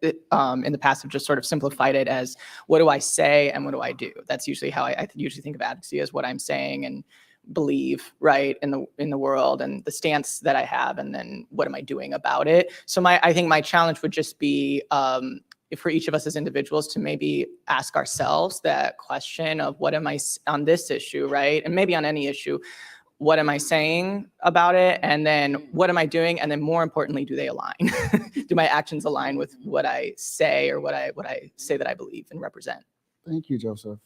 in the past, have just sort of simplified it as, what do I say and what do I do? That's usually how I usually think of advocacy, as what I'm saying and believe, right, in the world, and the stance that I have, and then what am I doing about it? So I think my challenge would just be, for each of us as individuals, to maybe ask ourselves that question of, what am I on this issue, right? And maybe on any issue, what am I saying about it? And then what am I doing? And then more importantly, do they align? Do my actions align with what I say, or what I say that I believe and represent? Thank you, Joseph.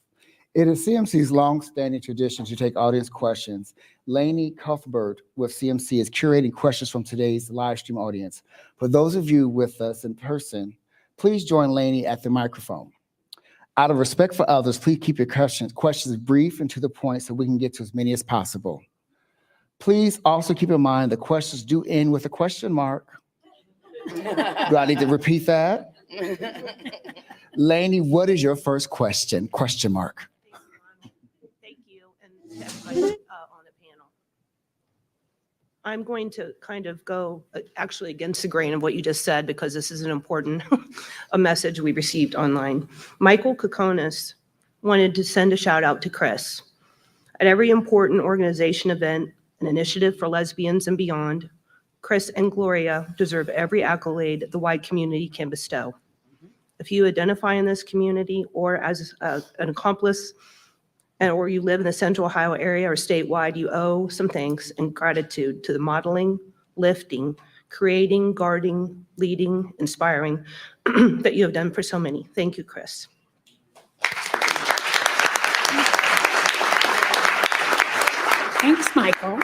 It is CMC's long-standing tradition to take audience questions. Lainey Cuthbert with CMC is curating questions from today's live stream audience. For those of you with us in person, please join Lainey at the microphone. Out of respect for others, please keep your questions brief and to the point so we can get to as many as possible. Please also keep in mind the questions do end with a question mark. Do I need to repeat that? Lainey, what is your first question? Question mark. Thank you, and everybody on the panel. I'm going to kind of go actually against the grain of what you just said, because this is an important a message we received online. Michael Kokonis wanted to send a shout out to Chris. At every important organization event, an initiative for lesbians and beyond, Chris and Gloria deserve every accolade the wide community can bestow. If you identify in this community or as an accomplice, or you live in the Central Ohio area or statewide, you owe some thanks and gratitude to the modeling, lifting, creating, guarding, leading, inspiring that you have done for so many. Thank you, Chris. Thanks, Michael.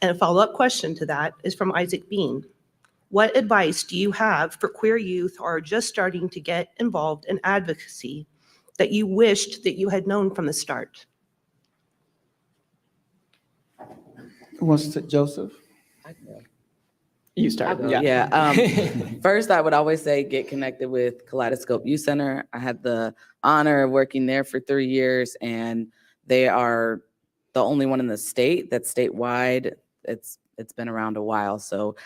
And a follow-up question to that is from Isaac Bean. What advice do you have for queer youth who are just starting to get involved in advocacy that you wished that you had known from the start? Who wants to, Joseph? You start. First, I would always say get connected with Kaleidoscope Youth Center. I had the honor of working there for 3 years, and they are the only one in the state that's statewide. It's been around a while. So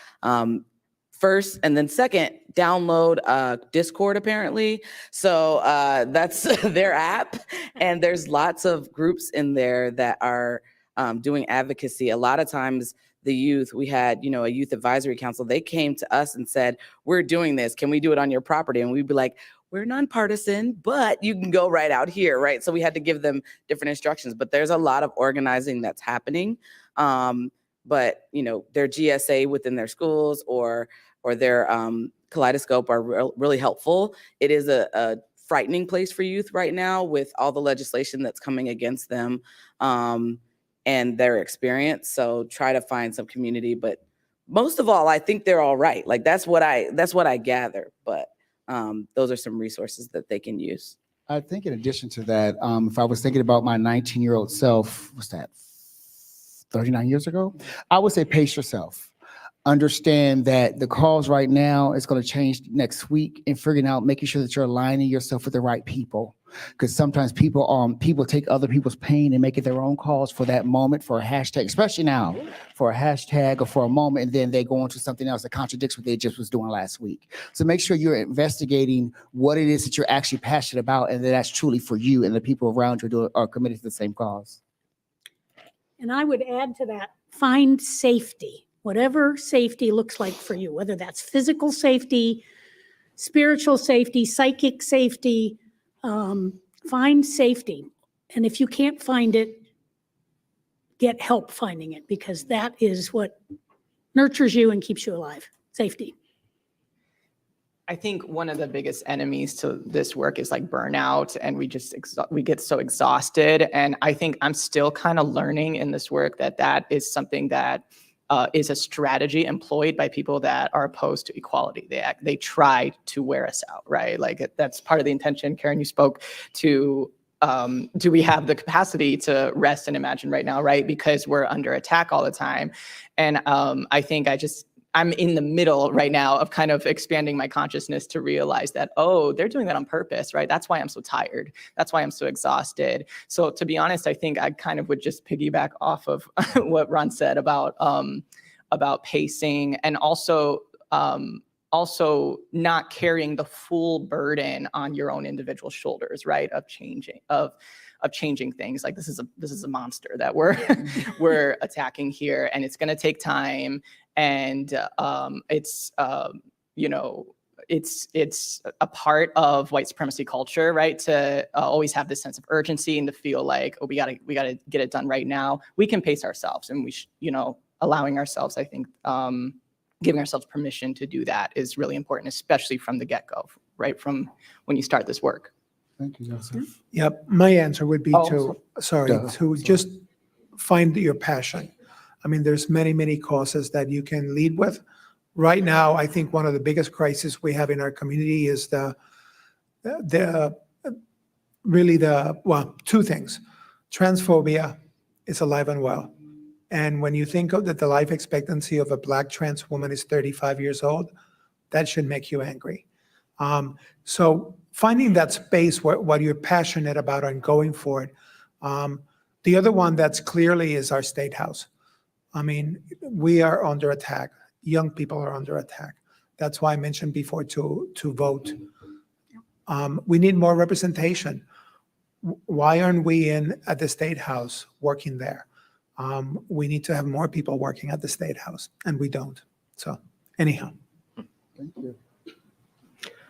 first, and then second, download Discord apparently. So that's their app, and there's lots of groups in there that are doing advocacy. A lot of times the youth, we had, a youth advisory council, they came to us and said, we're doing this, can we do it on your property? And we'd be like, we're nonpartisan, but you can go right out here, right? So we had to give them different instructions, but there's a lot of organizing that's happening. But their GSA within their schools or their Kaleidoscope are really helpful. It is a frightening place for youth right now with all the legislation that's coming against them and their experience. So try to find some community, but most of all, I think they're all right. Like that's what I gather, but those are some resources that they can use. I think in addition to that, if I was thinking about my 19-year-old self, what's that, 39 years ago? I would say pace yourself. Understand that the cause right now is going to change next week, and figuring out, making sure that you're aligning yourself with the right people. Because sometimes people take other people's pain and make it their own cause for that moment, for a hashtag, especially now, for a hashtag or for a moment, and then they go into something else that contradicts what they just was doing last week. So make sure you're investigating what it is that you're actually passionate about, and that that's truly for you and the people around you are committed to the same cause. And I would add to that, find safety, whatever safety looks like for you, whether that's physical safety, spiritual safety, psychic safety, find safety. And if you can't find it, get help finding it, because that is what nurtures you and keeps you alive. Safety. I think one of the biggest enemies to this work is like burnout, and we get so exhausted. And I think I'm still kind of learning in this work that is something that is a strategy employed by people that are opposed to equality. They try to wear us out, right? Like that's part of the intention. Karen, you spoke to, do we have the capacity to rest and imagine right now, right? Because we're under attack all the time. And I think I'm in the middle right now of kind of expanding my consciousness to realize that, oh, they're doing that on purpose, right? That's why I'm so tired. That's why I'm so exhausted. So to be honest, I think I kind of would just piggyback off of what Ron said about pacing, and also not carrying the full burden on your own individual shoulders, right? Of changing things. Like this is a monster that we're attacking here, and it's going to take time. And it's a part of white supremacy culture, right? To always have this sense of urgency and to feel like, oh, we gotta get it done right now. We can pace ourselves, and allowing ourselves, I think, giving ourselves permission to do that is really important, especially from the get-go, right? From when you start this work. Thank you, Joseph. Yep, my answer would be to Duh. just find your passion. I mean, there's many, many causes that you can lead with. Right now, I think one of the biggest crises we have in our community is two things. Transphobia is alive and well. And when you think of that the life expectancy of a Black trans woman is 35 years old, that should make you angry. So finding that space what you're passionate about and going for it. The other one that's clearly is our state house. I mean, we are under attack. Young people are under attack. That's why I mentioned before to vote. We need more representation. Why aren't we at the State House working there? We need to have more people working at the State House, and we don't. So anyhow. Thank you.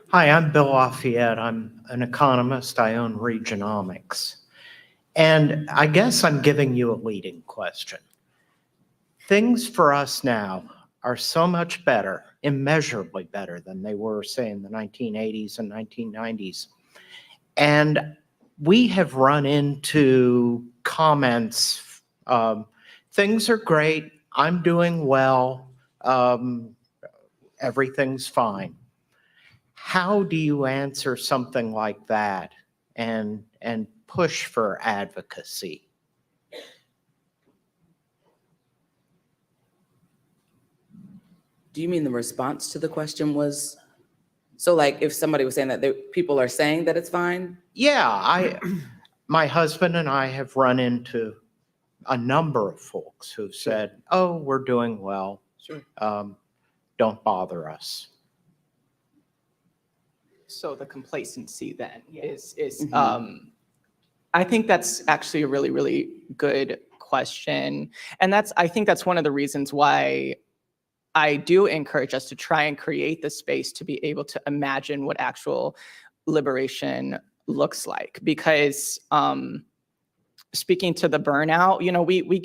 Hi, I'm Bill Lafayette. I'm an economist. I own Regionomics. And I guess I'm giving you a leading question. Things for us now are so much better, immeasurably better than they were, say, in the 1980s and 1990s. And we have run into comments, things are great, I'm doing well, everything's fine. How do you answer something like that and push for advocacy? Do you mean the response to the question was, so like if somebody was saying that people are saying that it's fine? Yeah, my husband and I have run into a number of folks who've said, oh, we're doing well. Sure. Don't bother us. So the complacency then is I think that's actually a really, really good question. And I think that's one of the reasons why I do encourage us to try and create the space to be able to imagine what actual liberation looks like. Because speaking to the burnout,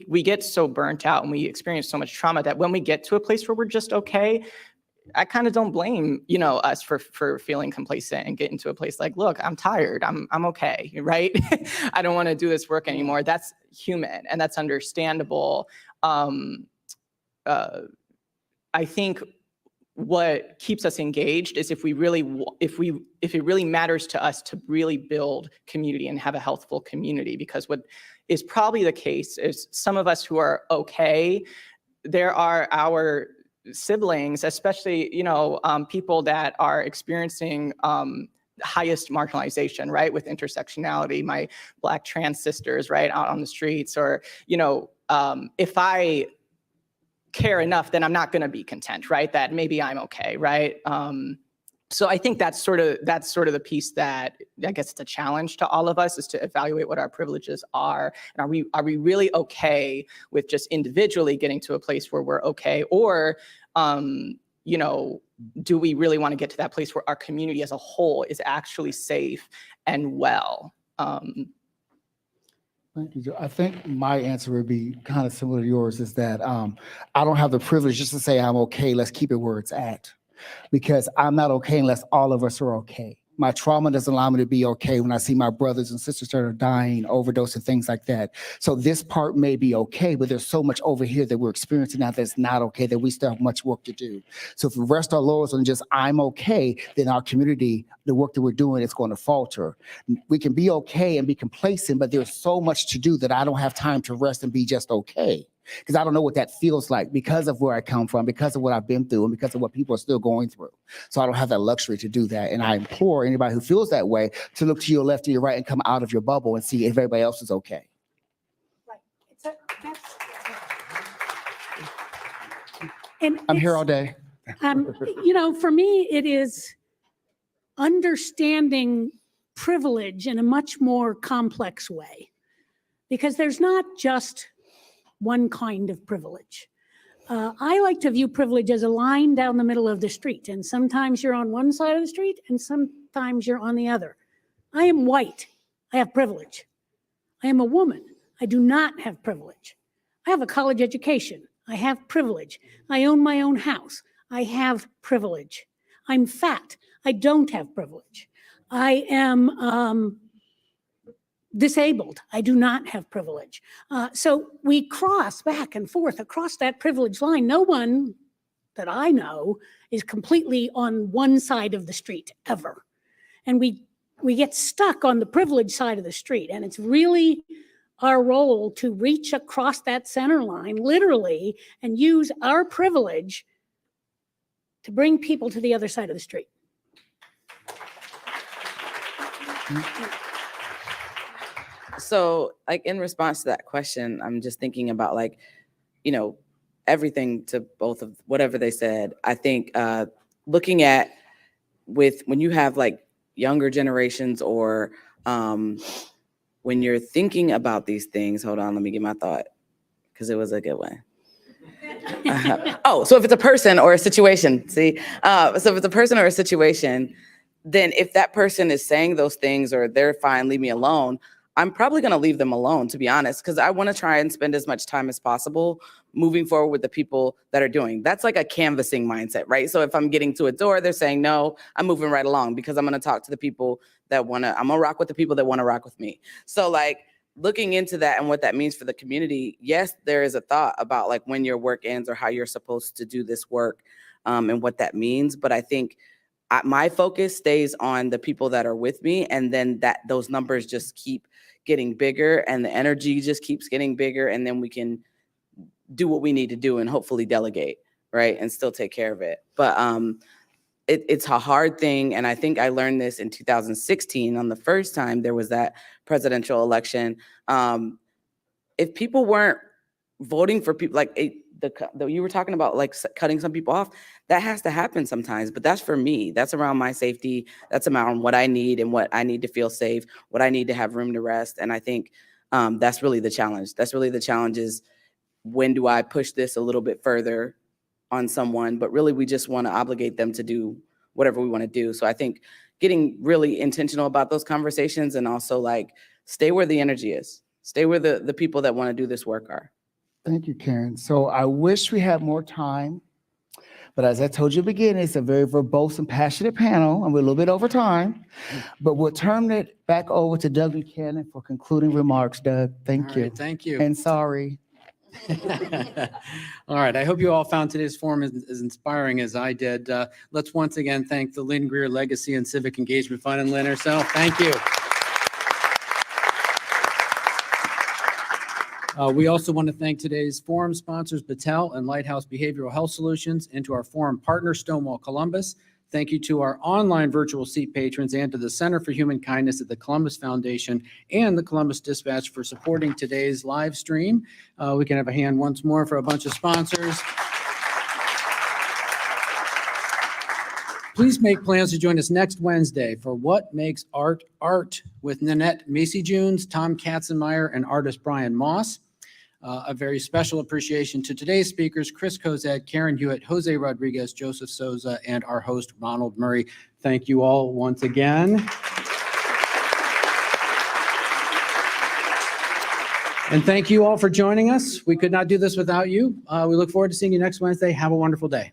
we get so burnt out and we experience so much trauma that when we get to a place where we're just okay, I kind of don't blame, us for feeling complacent and getting to a place like, look, I'm tired, I'm okay, right? I don't want to do this work anymore. That's human and that's understandable. I think what keeps us engaged is if it really matters to us to really build community and have a healthful community. Because what is probably the case is some of us who are okay, there are our siblings, especially, people that are experiencing highest marginalization, right? With intersectionality, my Black trans sisters, right, out on the streets, or, if I care enough, then I'm not going to be content, right? That maybe I'm okay, right? So I think that's sort of the piece that I guess it's a challenge to all of us, is to evaluate what our privileges are, and are we really okay with just individually getting to a place where we're okay, or do we really want to get to that place where our community as a whole is actually safe and well? Thank you, Joe. I think my answer would be kind of similar to yours, is that I don't have the privilege just to say I'm okay, let's keep it where it's at. Because I'm not okay unless all of us are okay. My trauma doesn't allow me to be okay when I see my brothers and sisters that are dying, overdose and things like that. So this part may be okay, but there's so much over here that we're experiencing now that's not okay, that we still have much work to do. So if we rest our laurels on just I'm okay, then our community, the work that we're doing, is going to falter. We can be okay and be complacent, but there's so much to do that I don't have time to rest and be just okay. Because I don't know what that feels like, because of where I come from, because of what I've been through, and because of what people are still going through. So I don't have that luxury to do that. And I implore anybody who feels that way to look to your left or your right and come out of your bubble and see if everybody else is okay. And I'm here all day. For me, it is understanding privilege in a much more complex way, because there's not just one kind of privilege. I like to view privilege as a line down the middle of the street, and sometimes you're on one side of the street and sometimes you're on the other. I am white. I have privilege. I am a woman. I do not have privilege. I have a college education. I have privilege. I own my own house. I have privilege. I'm fat. I don't have privilege. I am disabled. I do not have privilege. So we cross back and forth across that privilege line. No one that I know is completely on one side of the street ever. And we get stuck on the privileged side of the street. And it's really our role to reach across that center line, literally, and use our privilege to bring people to the other side of the street. So, like, in response to that question, I'm just thinking about, like, everything to both of whatever they said. I think looking at when you have like younger generations, or when you're thinking about these things, hold on, let me get my thought, because it was a good one. So if it's a person or a situation, so if it's a person or a situation, then if that person is saying those things, or they're fine, leave me alone, I'm probably going to leave them alone, to be honest, because I want to try and spend as much time as possible moving forward with the people that are doing. That's like a canvassing mindset, right? So if I'm getting to a door, they're saying no, I'm moving right along, because I'm going to talk to the people that I'm going to rock with the people that want to rock with me. So, like, looking into that and what that means for the community, yes, there is a thought about like when your work ends or how you're supposed to do this work, and what that means. But I think my focus stays on the people that are with me, and then those numbers just keep getting bigger, and the energy just keeps getting bigger, and then we can do what we need to do and hopefully delegate, right, and still take care of it. But it's a hard thing, and I think I learned this in 2016 on the first time there was that presidential election. If people weren't voting for people, like you were talking about, like cutting some people off, that has to happen sometimes, but that's for me. That's around my safety. That's around what I need and what I need to feel safe, what I need to have room to rest. And I think that's really the challenge. That's really the challenge, is when do I push this a little bit further on someone? But really, we just want to obligate them to do whatever we want to do. So I think getting really intentional about those conversations, and also like stay where the energy is, stay where the people that want to do this work are. Thank you, Karen. So I wish we had more time, but as I told you at the beginning, it's a very verbose and passionate panel, and we're a little bit over time, but we'll turn it back over to Doug Buchanan for concluding remarks. Doug, thank you. Thank you. And sorry. All right, I hope you all found today's forum as inspiring as I did. Let's once again thank the Lynn Greer Legacy and Civic Engagement Fund and Lynn herself. Thank you. We also want to thank today's forum sponsors, Battelle and Lighthouse Behavioral Health Solutions, and to our forum partner, Stonewall Columbus. Thank you to our online virtual seat patrons and to the Center for Human Kindness at the Columbus Foundation and the Columbus Dispatch for supporting today's live stream. We can have a hand once more for a bunch of sponsors. Please make plans to join us next Wednesday for What Makes Art Art with Nanette Macy-Junes, Tom Katzenmeyer, and artist Brian Moss. A very special appreciation to today's speakers, Chris Cozad, Karen Hewitt, Jose Rodriguez, Joseph Soza, and our host, Ronald Murray. Thank you all once again. And thank you all for joining us. We could not do this without you. We look forward to seeing you next Wednesday. Have a wonderful day.